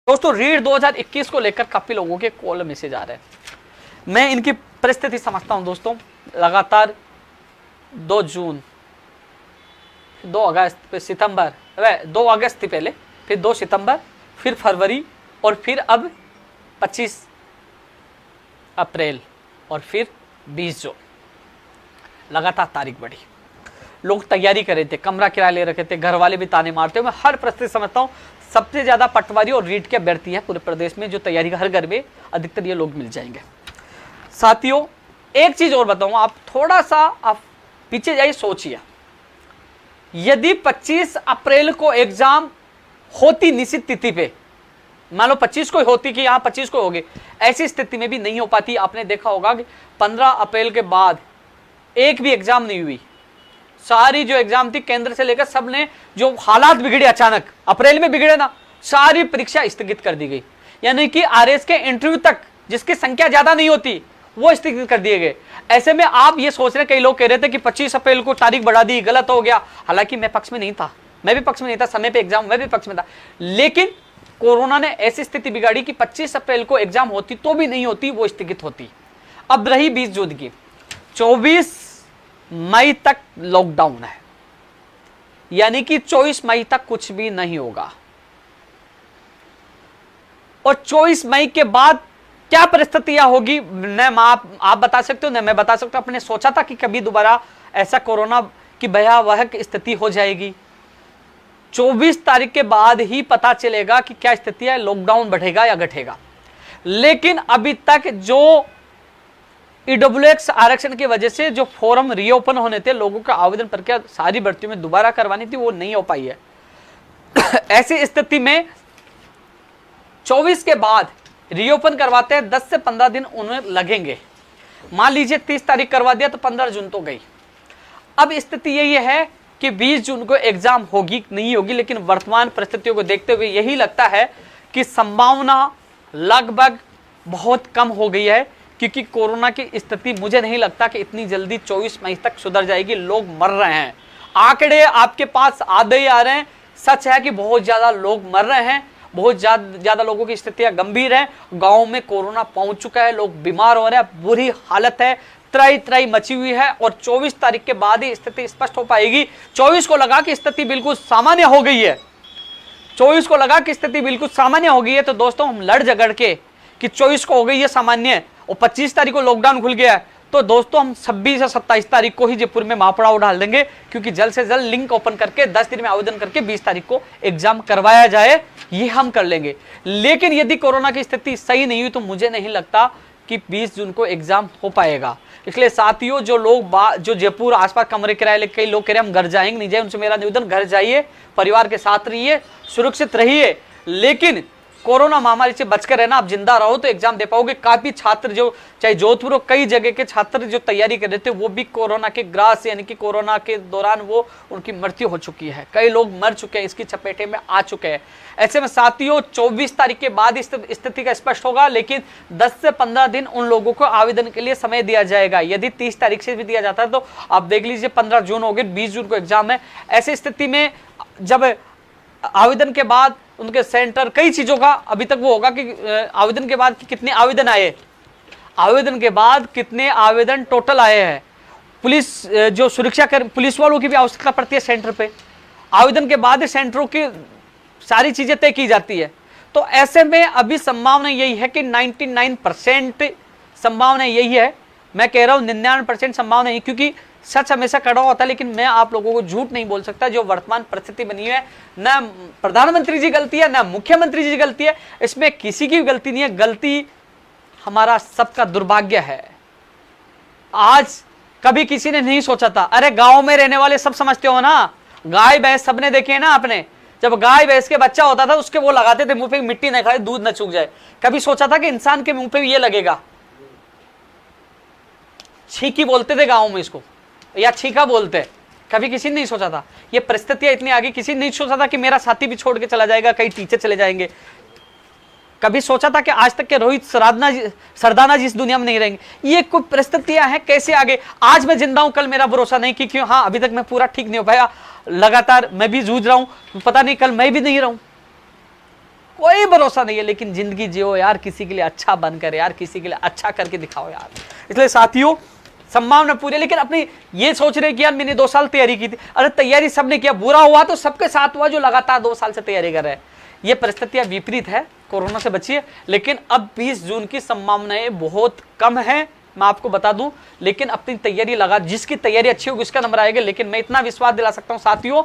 दोस्तों रीट 2021 को लेकर काफी लोगों के कॉल मैसेज आ रहे हैं। मैं इनकी परिस्थिति समझता हूं दोस्तों। लगातार 2 जून, 2 अगस्त, फिर सितंबर, 2 अगस्त थी पहले, फिर 2 सितंबर, फिर फरवरी, और फिर अब 25 अप्रैल, और फिर 20 जून। लगातार तारीख बढ़ी, लोग तैयारी कर रहे थे, कमरा किराया ले रखे थे, घर वाले भी ताने मारते हुए। मैं हर परिस्थिति समझता हूँ। सबसे ज्यादा पटवारी और रीट के अभ्यर्थी हैं पूरे प्रदेश में, जो तैयारी का हर घर में अधिकतर ये लोग मिल जाएंगे। साथियों एक चीज और बताऊंगा, आप थोड़ा सा आप पीछे जाइए, सोचिए, यदि 25 अप्रैल को एग्जाम होती निश्चित तिथि पे, मान लो 25 को होती कि यहाँ 25 को होगी, ऐसी स्थिति में भी नहीं हो पाती। आपने देखा होगा कि 15 अप्रैल के बाद एक भी एग्जाम नहीं हुई। सारी जो एग्जाम थी केंद्र से लेकर, सबने जो हालात बिगड़े अचानक अप्रैल में बिगड़े ना, सारी परीक्षा स्थगित कर दी गई। यानी कि आरएस के इंटरव्यू तक जिसकी संख्या ज्यादा नहीं होती वो स्थगित कर दिए गए। ऐसे में आप ये सोच रहे, कई लोग कह रहे थे कि 25 अप्रैल को तारीख बढ़ा दी, गलत हो गया। हालांकि मैं पक्ष में नहीं था, मैं भी पक्ष में नहीं था, समय पे एग्जाम मैं भी पक्ष में था, लेकिन कोरोना ने ऐसी स्थिति बिगाड़ी कि 25 अप्रैल को एग्जाम होती तो भी नहीं होती, वो स्थगित होती। अब रही 20 जून की, 24 मई तक लॉकडाउन है, यानी कि 24 मई तक कुछ भी नहीं होगा। और 24 मई के बाद क्या परिस्थितियां होगी, न आप बता सकते हो, न मैं बता सकता हूं। आपने सोचा था कि कभी दोबारा ऐसा कोरोना की भयावह स्थिति हो जाएगी? 24 तारीख के बाद ही पता चलेगा कि क्या स्थिति है, लॉकडाउन बढ़ेगा या घटेगा। लेकिन अभी तक जो ईडब्ल्यूएक्स आरक्षण की वजह से जो फॉर्म रीओपन होने थे, लोगों का आवेदन प्रक्रिया सारी भर्तियों में दोबारा करवानी थी, वो नहीं हो पाई है। ऐसी स्थिति में 24 के बाद रीओपन करवाते हैं, 10 से 15 दिन उन्हें लगेंगे। मान लीजिए 30 तारीख करवा दिया तो 15 जून तो गई। अब स्थिति यही है कि 20 जून को एग्जाम होगी नहीं होगी, लेकिन वर्तमान परिस्थितियों को देखते हुए यही लगता है कि संभावना लगभग बहुत कम हो गई है, क्योंकि कोरोना की स्थिति मुझे नहीं लगता कि इतनी जल्दी 24 मई तक सुधर जाएगी। लोग मर रहे हैं, आंकड़े आपके पास आधे ही आ रहे हैं। सच है कि बहुत ज्यादा लोग मर रहे हैं, बहुत ज्यादा लोगों की स्थितियां गंभीर है। गांव में कोरोना पहुंच चुका है, लोग बीमार हो रहे हैं, बुरी हालत है, त्राई त्राई मची हुई है। और 24 तारीख के बाद ही स्थिति स्पष्ट हो पाएगी। 24 को लगा कि स्थिति बिल्कुल सामान्य हो गई है, 24 को लगा कि स्थिति बिल्कुल सामान्य हो गई है, तो दोस्तों हम लड़ झगड़ के कि 24 को हो गई है सामान्य और 25 तारीख को लॉकडाउन खुल गया है, तो दोस्तों हम 26 या 27 तारीख को ही जयपुर में महापड़ाव डाल देंगे, क्योंकि जल्द से जल्द लिंक ओपन करके 10 दिन में आवेदन करके 20 तारीख को एग्जाम करवाया जाए, ये हम कर लेंगे। लेकिन यदि कोरोना की स्थिति सही नहीं हुई तो मुझे नहीं लगता कि 20 जून को एग्जाम हो पाएगा। इसलिए साथियों, जो लोग जो जयपुर आसपास कमरे किराए लेके, कई लोग कह रहे हम घर जाएंगे, नहीं जाए, उनसे मेरा निवेदन, घर जाइए, परिवार के साथ रहिए, सुरक्षित रहिए, लेकिन कोरोना महामारी से बचकर रहना। आप जिंदा रहो तो एग्जाम दे पाओगे। काफी छात्र जो चाहे जोधपुर और कई जगह के छात्र जो तैयारी कर रहे थे, वो भी कोरोना के ग्रास यानी कि कोरोना के दौरान वो उनकी मृत्यु हो चुकी है। कई लोग मर चुके हैं, इसकी चपेटे में आ चुके हैं। ऐसे में साथियों 24 तारीख के बाद स्थिति का स्पष्ट होगा, लेकिन 10 से 15 दिन उन लोगों को आवेदन के लिए समय दिया जाएगा। यदि 30 तारीख से भी दिया जाता है तो आप देख लीजिए 15 जून हो गए, 20 जून को एग्जाम है। ऐसी स्थिति में जब आवेदन के बाद उनके सेंटर, कई चीजों का अभी तक वो होगा कि आवेदन के बाद कितने आवेदन आए, आवेदन के बाद कितने आवेदन टोटल आए हैं, पुलिस जो सुरक्षा कर, पुलिस वालों की भी आवश्यकता पड़ती है सेंटर पे। आवेदन के बाद सेंटरों की सारी चीजें तय की जाती है। तो ऐसे में अभी संभावना यही है कि 99% संभावना यही है, मैं कह रहा हूं 99% संभावना यही, क्योंकि सच हमेशा कड़वा होता है। लेकिन मैं आप लोगों को झूठ नहीं बोल सकता। जो वर्तमान परिस्थिति बनी है, न प्रधानमंत्री जी गलती है, न मुख्यमंत्री जी गलती है, इसमें किसी की गलती नहीं है, गलती हमारा सबका दुर्भाग्य है। आज कभी किसी ने नहीं सोचा था, अरे गांव में रहने वाले सब समझते हो ना, गाय भैंस सबने देखे ना आपने, जब गाय भैंस के बच्चा होता था उसके वो लगाते थे मुंह पे, मिट्टी न खाए, दूध न चूक जाए। कभी सोचा था कि इंसान के मुंह पे ये लगेगा? छींकी बोलते थे गाँव में इसको, या छीका बोलते, कभी किसी ने नहीं सोचा था। ये परिस्थितियां इतनी आगे, किसी ने नहीं सोचा था कि मेरा साथी भी छोड़ के चला जाएगा, कई टीचर चले जाएंगे। कभी सोचा था कि आज तक के रोहित सरदाना जी इस दुनिया में नहीं रहेंगे? ये कोई परिस्थितियां हैं, कैसे आगे। आज मैं जिंदा हूं, कल मेरा भरोसा नहीं कि क्यों, हाँ अभी तक मैं पूरा ठीक नहीं हो पाया, लगातार मैं भी जूझ रहा हूं, पता नहीं कल मैं भी नहीं रहूं। कोई भरोसा नहीं है। लेकिन जिंदगी जियो यार, किसी के लिए अच्छा बनकर यार, किसी के लिए अच्छा करके दिखाओ यार। इसलिए साथियों, संभावना पूरी, लेकिन अपनी ये सोच रहे कि यार मैंने 2 साल तैयारी की थी। अरे तैयारी सबने किया, बुरा हुआ तो सबके साथ हुआ जो लगातार 2 साल से तैयारी कर रहे हैं। ये परिस्थितियां विपरीत है, कोरोना से बचिए। लेकिन अब 20 जून की संभावनाएं बहुत कम है, मैं आपको बता दूं। लेकिन अपनी तैयारी लगा, जिसकी तैयारी अच्छी होगी उसका नंबर आएगा। लेकिन मैं इतना विश्वास दिला सकता हूं साथियों,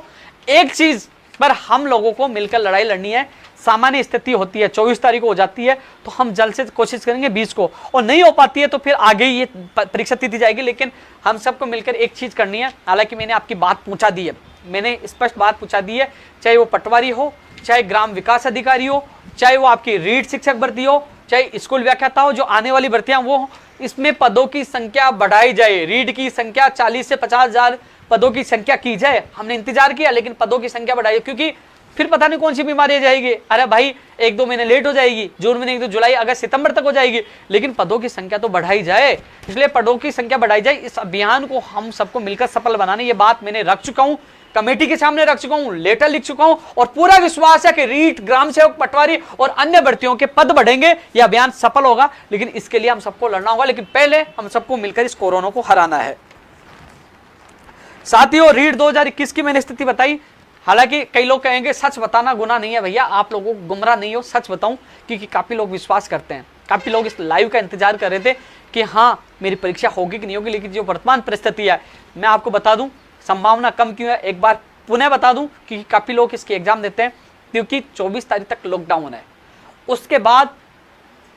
एक चीज पर हम लोगों को मिलकर लड़ाई लड़नी है। सामान्य स्थिति होती है 24 तारीख को हो जाती है, तो हम जल्द से कोशिश करेंगे 20 को, और नहीं हो पाती है तो फिर आगे ये परीक्षा तिथि जाएगी। लेकिन हम सबको मिलकर एक चीज करनी है। हालांकि मैंने आपकी बात पूछा दी है, मैंने स्पष्ट बात पूछा दी है, चाहे वो पटवारी हो, चाहे ग्राम विकास अधिकारी हो, चाहे वो आपकी रीड शिक्षक भर्ती हो, चाहे स्कूल व्याख्याता हो, जो आने वाली भर्तियां वो हो, इसमें पदों की संख्या बढ़ाई जाए। रीड की संख्या 40 से 50,000 पदों की संख्या की जाए। हमने इंतजार किया, लेकिन पदों की संख्या बढ़ाई, क्योंकि फिर पता नहीं कौन सी बीमारी आ जाएगी। अरे भाई 1-2 महीने लेट हो जाएगी, जून में 1-2 जुलाई अगस्त सितंबर तक हो जाएगी, लेकिन पदों की संख्या तो बढ़ाई जाए। इसलिए पदों की संख्या बढ़ाई जाए। इस अभियान को हम सबको मिलकर सफल बनाने, ये बात मैंने रख चुका हूं, कमेटी के सामने रख चुका हूं, लेटर लिख चुका हूं, और पूरा विश्वास है कि रीट, ग्राम सेवक, पटवारी और अन्य भर्तियों के पद बढ़ेंगे। यह अभियान सफल होगा, लेकिन इसके लिए हम सबको लड़ना होगा। लेकिन पहले हम सबको मिलकर इस कोरोना को हराना है। साथियों, रीट 2021 की मैंने स्थिति बताई। हालांकि कई लोग कहेंगे सच बताना गुनाह नहीं है। भैया आप लोगों को गुमराह नहीं हो, सच बताऊं, क्योंकि काफी लोग विश्वास करते हैं। काफी लोग इस लाइव का इंतजार कर रहे थे कि हाँ मेरी परीक्षा होगी कि नहीं होगी। लेकिन जो वर्तमान परिस्थिति है, मैं आपको बता दूं संभावना कम क्यों है। एक बार पुनः बता दूं कि काफी लोग इसके एग्जाम देते हैं, क्योंकि 24 तारीख तक लॉकडाउन है। उसके बाद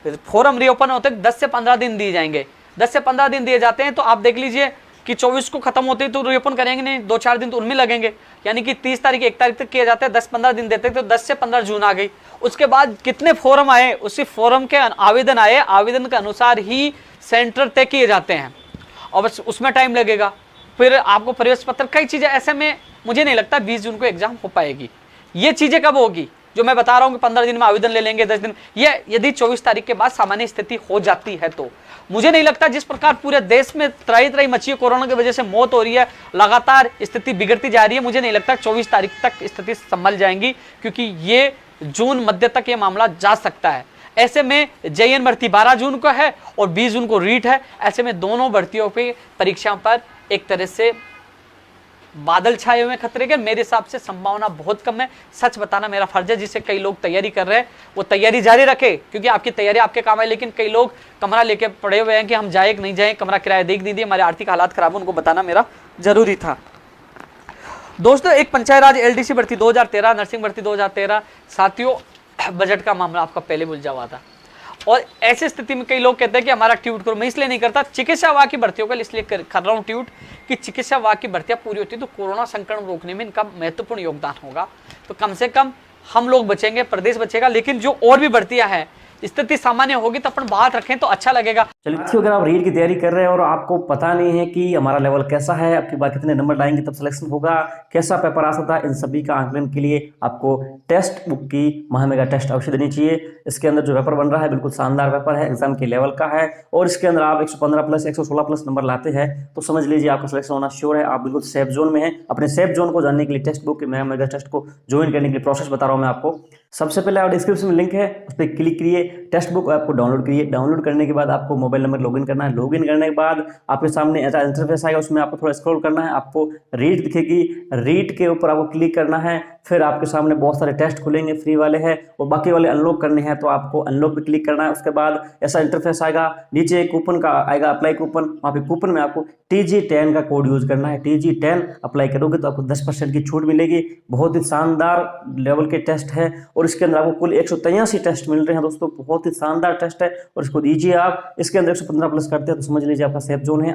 फॉर्म रीओपन होते 10 से 15 दिन दिए जाएंगे। 10 से 15 दिन दिए जाते हैं, तो आप देख लीजिए कि 24 को खत्म होते तो रीओपन करेंगे नहीं, 2-4 दिन तो उनमें लगेंगे। यानी कि 30 तारीख 1 तारीख तक किया जाता है, 10-15 दिन देते हैं, तो 10 से 15 जून आ गई। उसके बाद कितने फॉर्म आए, उसी फॉर्म के आवेदन आए, आवेदन के अनुसार ही सेंटर तय किए जाते हैं, और बस उसमें टाइम लगेगा। फिर आपको प्रवेश पत्र, कई चीजें, ऐसे में मुझे नहीं लगता 20 जून को एग्जाम हो पाएगी। ये चीजें कब होगी जो मैं बता रहा हूं कि 15 दिन में आवेदन ले लेंगे, 10 दिन, ये यदि 24 तारीख के बाद सामान्य स्थिति हो जाती है तो मुझे नहीं लगता। जिस प्रकार पूरे देश में त्राही मची है, कोरोना की वजह से मौत हो रही है, लगातार स्थिति बिगड़ती जा रही है, मुझे नहीं लगता 24 तारीख तक स्थिति संभल जाएंगी, क्योंकि ये जून मध्य तक ये मामला जा सकता है। ऐसे में जेईएन भर्ती 12 जून को है और 20 जून को रीट है। ऐसे में दोनों भर्तियों पे परीक्षा पर एक तरह से बादल छाए हुए खतरे के। मेरे हिसाब से संभावना बहुत कम है। सच बताना मेरा फर्ज है। जिससे कई लोग तैयारी कर रहे हैं वो तैयारी जारी रखे, क्योंकि आपकी तैयारी आपके काम है। लेकिन कई लोग कमरा लेके पड़े हुए हैं कि हम जाए कि नहीं जाए, कमरा किराया देख दीजिए, हमारे आर्थिक हालात खराब है, उनको बताना मेरा जरूरी था। दोस्तों, एक पंचायत राज एलडीसी भर्ती 2013, नर्सिंग भर्ती 2013, साथियों बजट का मामला आपका पहले बुलझा हुआ था, और ऐसी स्थिति में कई लोग कहते हैं कि हमारा ट्यूट करो। मैं इसलिए नहीं करता, चिकित्सा विभाग की भर्तियों का इसलिए कर रहा हूँ ट्यूट कि चिकित्सा विभाग की भर्तियां पूरी होती है तो कोरोना संक्रमण रोकने में इनका महत्वपूर्ण योगदान होगा। तो कम से कम हम लोग बचेंगे, प्रदेश बचेगा। लेकिन जो और भी भर्तियां हैं, स्थिति सामान्य होगी तो अपन बात रखें तो अच्छा लगेगा। चलिए, अगर आप रीट की तैयारी कर रहे हैं और आपको पता नहीं है कि हमारा लेवल कैसा है, आपकी बात कितने नंबर लाएंगे तब सिलेक्शन होगा, कैसा पेपर आ सकता है, इन सभी का आंकलन के लिए आपको टेस्ट बुक की महामेगा टेस्ट अवश्य देनी चाहिए। इसके अंदर जो पेपर बन रहा है बिल्कुल शानदार पेपर है, एग्जाम के लेवल का है, और इसके अंदर आप 115 प्लस 116 प्लस नंबर लाते हैं तो समझ लीजिए आपका सिलेक्शन होना श्योर है। आप बिल्कुल सेफ जोन में है। अपने सेफ जोन को जानने के लिए टेस्ट बुक के महामेगा टेस्ट को ज्वाइन करने के लिए प्रोसेस बता रहा हूँ मैं आपको। सबसे पहले आप डिस्क्रिप्शन में लिंक है, उस पर क्लिक करिए, टेस्ट बुक आपको डाउनलोड करिए। डाउनलोड करने के बाद आपको मोबाइल नंबर लॉगिन करना है। लॉगिन करने के बाद आपके सामने ऐसा इंटरफेस आएगा, उसमें आपको थोड़ा स्क्रॉल करना है, आपको रीट दिखेगी, रीट के ऊपर आपको क्लिक करना है। फिर आपके सामने बहुत सारे टेस्ट खुलेंगे, फ्री वाले हैं और बाकी वाले अनलॉक करने हैं, तो आपको अनलॉक पे क्लिक करना है। उसके बाद ऐसा इंटरफेस आएगा, नीचे कूपन का आएगा, अप्लाई कूपन, वहाँ पे कूपन में आपको TG10 का कोड यूज करना है। TG10 अप्लाई करोगे तो आपको 10% की छूट मिलेगी। बहुत ही शानदार लेवल के टेस्ट है और इसके अंदर आपको कुल 183 टेस्ट मिल रहे हैं दोस्तों, बहुत ही शानदार टेस्ट है और इसको दीजिए आप। इसके अंदर 115 प्लस करते हैं तो समझ लीजिए आपका सेफ जोन है।